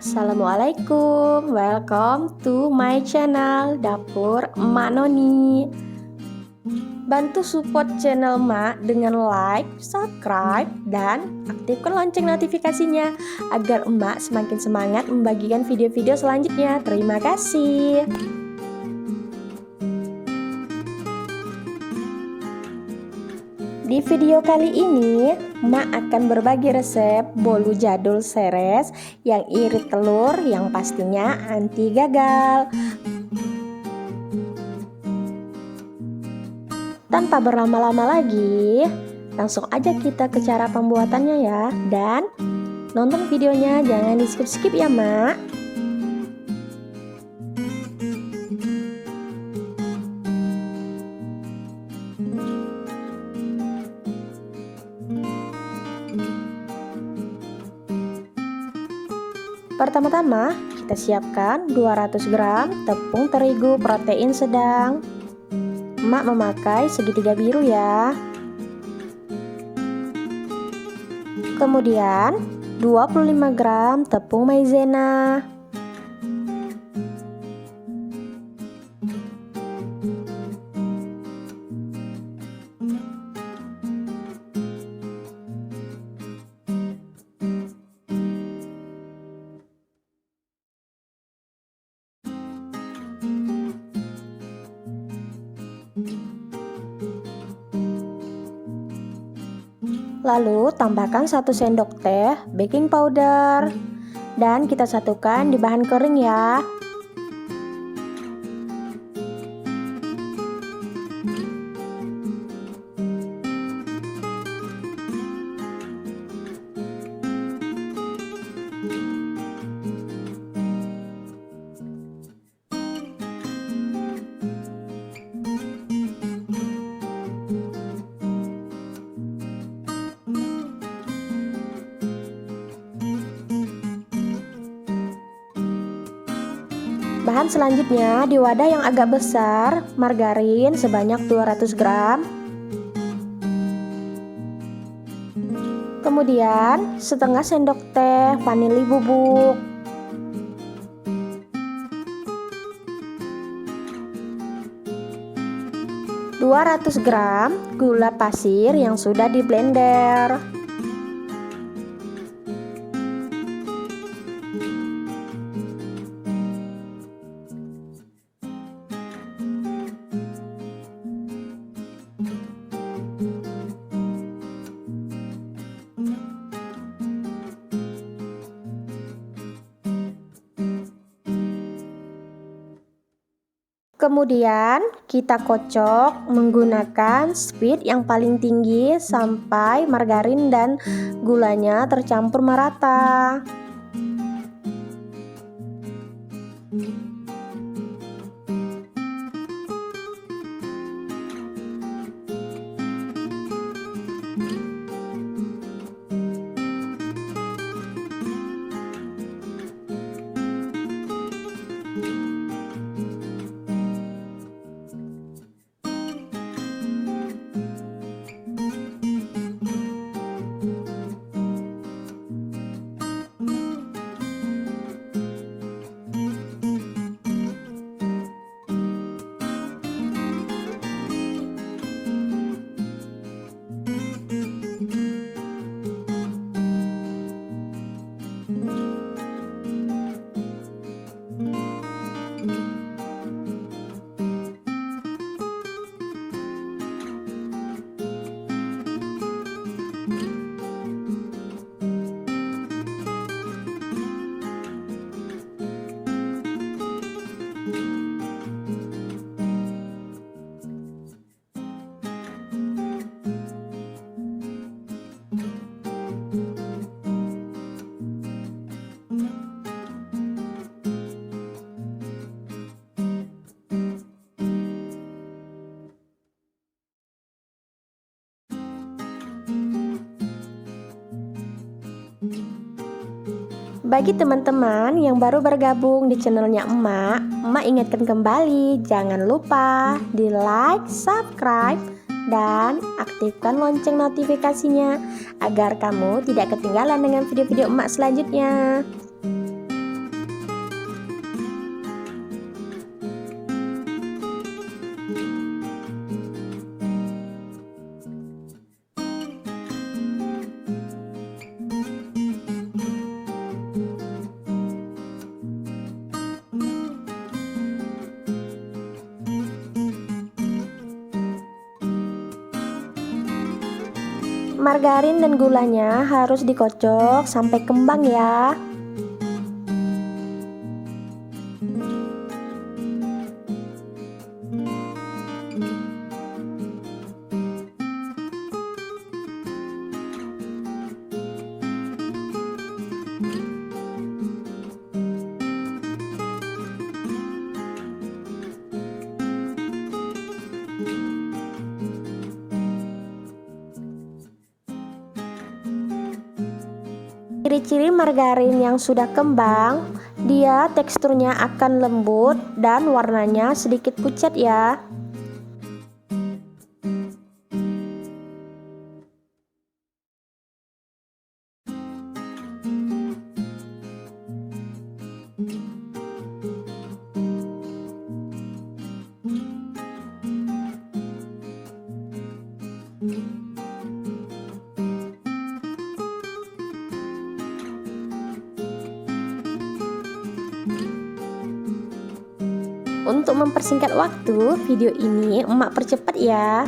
Assalamualaikum, welcome to my channel Dapur Emak Noni. Bantu support channel Emak dengan like, subscribe, dan aktifkan lonceng notifikasinya agar Emak semakin semangat membagikan video-video selanjutnya. Terima kasih. Di video kali ini, Mak akan berbagi resep bolu jadul seres yang irit telur yang pastinya anti gagal. Tanpa berlama-lama lagi, langsung aja kita ke cara pembuatannya ya. Dan nonton videonya jangan di skip-skip ya Mak. Pertama-tama kita siapkan 200 gram tepung terigu protein sedang. Emak memakai segitiga biru ya. Kemudian 25 gram tepung maizena. Lalu tambahkan 1 sendok teh baking powder dan kita satukan di bahan kering ya. Bahan selanjutnya di wadah yang agak besar, margarin sebanyak 200 gram. Kemudian setengah sendok teh vanili bubuk. (200 gram gula pasir yang sudah di blender. Kemudian kita kocok menggunakan speed yang paling tinggi sampai margarin dan gulanya tercampur merata. Bagi teman-teman yang baru bergabung di channelnya Emak ingatkan kembali, jangan lupa di like, subscribe, dan aktifkan lonceng notifikasinya agar kamu tidak ketinggalan dengan video-video Emak selanjutnya. Margarin dan gulanya harus dikocok sampai kembang ya. Ciri-ciri margarin yang sudah kembang, dia teksturnya akan lembut dan warnanya sedikit pucat ya. Untuk mempersingkat waktu, video ini emak percepat ya.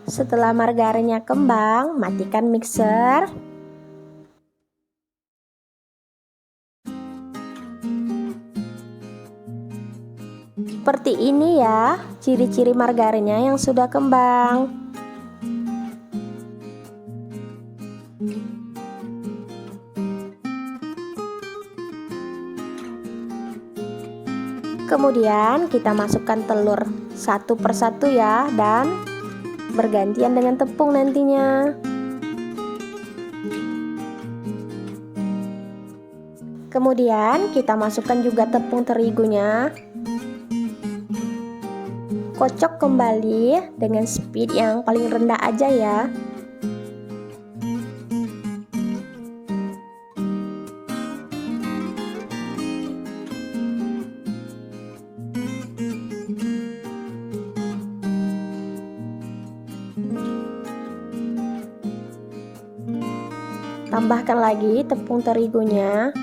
Setelah margarinnya kembang, matikan mixer. Seperti ini ya, ciri-ciri margarinnya yang sudah kembang. Kemudian kita masukkan telur satu persatu ya, dan bergantian dengan tepung nantinya. Kemudian kita masukkan juga tepung terigunya. Kocok kembali dengan speed yang paling rendah aja ya. Tambahkan lagi tepung terigunya.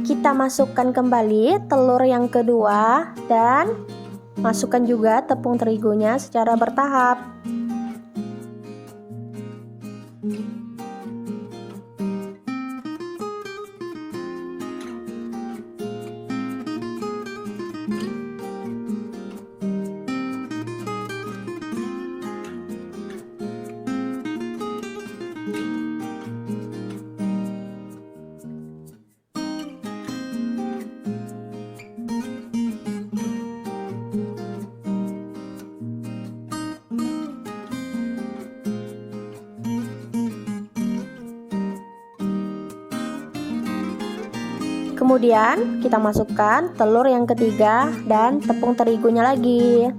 Kita masukkan kembali telur yang kedua dan masukkan juga tepung terigunya secara bertahap. Kemudian kita masukkan telur yang ketiga dan tepung terigunya lagi.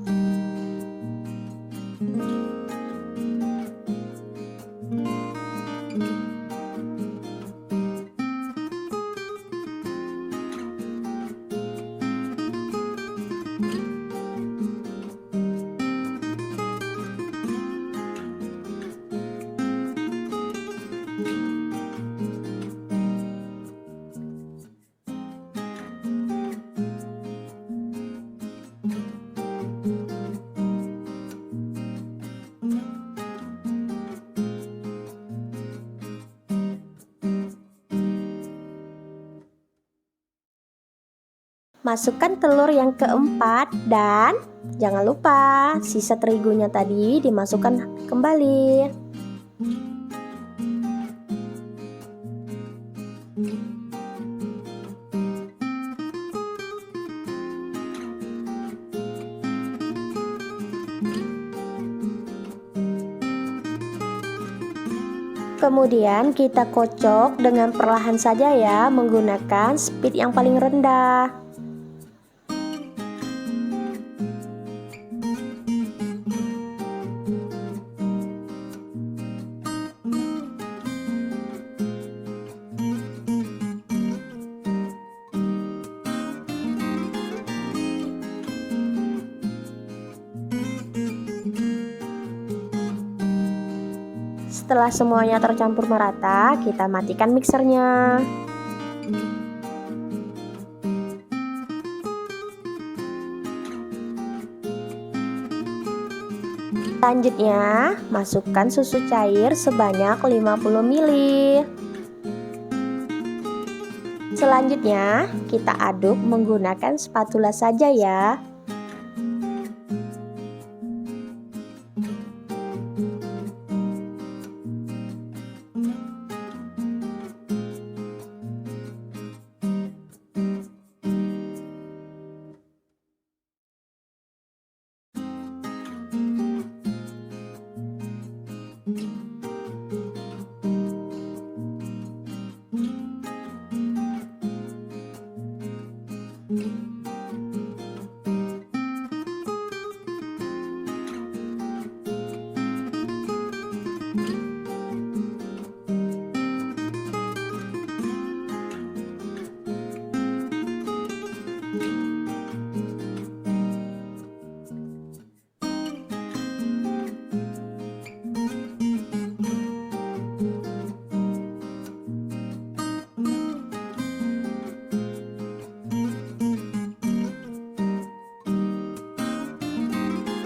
Masukkan telur yang keempat dan jangan lupa sisa terigunya tadi dimasukkan kembali. Kemudian kita kocok dengan perlahan saja ya, menggunakan speed yang paling rendah. Setelah semuanya tercampur merata, kita matikan mixernya. Selanjutnya, masukkan susu cair sebanyak 50 ml. Selanjutnya, kita aduk menggunakan spatula saja ya.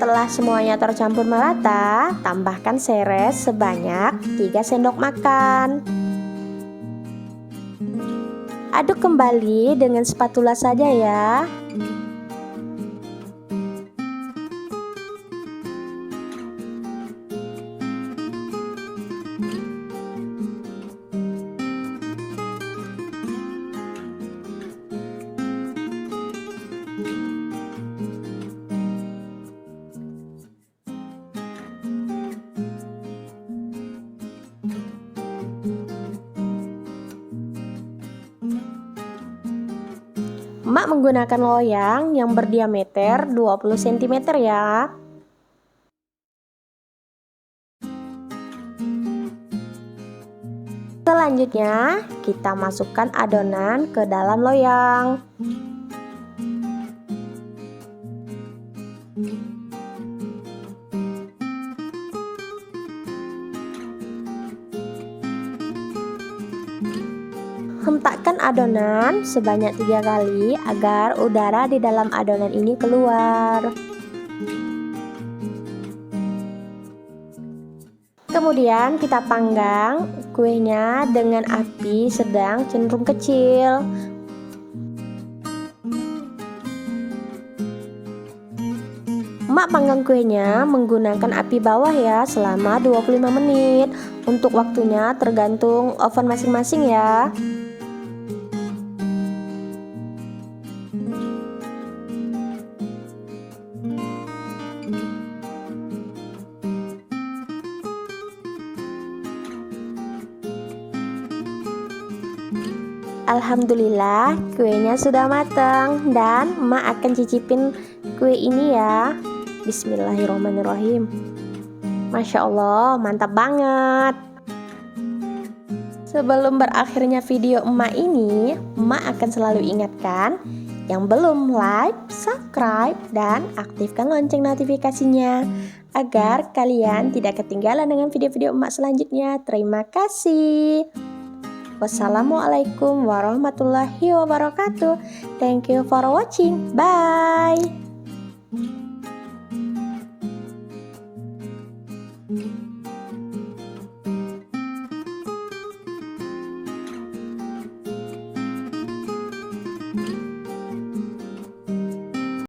Setelah semuanya tercampur merata, tambahkan seres sebanyak 3 sendok makan. Aduk kembali dengan spatula saja ya. Emak menggunakan loyang yang berdiameter 20 cm ya. Selanjutnya, kita masukkan adonan ke dalam loyang. Hentakkan adonan sebanyak 3 kali agar udara di dalam adonan ini keluar. Kemudian kita panggang kuenya dengan api sedang cenderung kecil. Emak panggang kuenya menggunakan api bawah ya selama 25 menit. Untuk waktunya tergantung oven masing-masing ya. Alhamdulillah kuenya sudah matang dan emak akan cicipin kue ini ya. Bismillahirrahmanirrahim. Masya Allah, mantap banget. Sebelum berakhirnya video emak ini, emak akan selalu ingatkan yang belum like, subscribe, dan aktifkan lonceng notifikasinya agar kalian tidak ketinggalan dengan video-video emak selanjutnya. Terima kasih. Wassalamualaikum warahmatullahi wabarakatuh. Thank you for watching. Bye.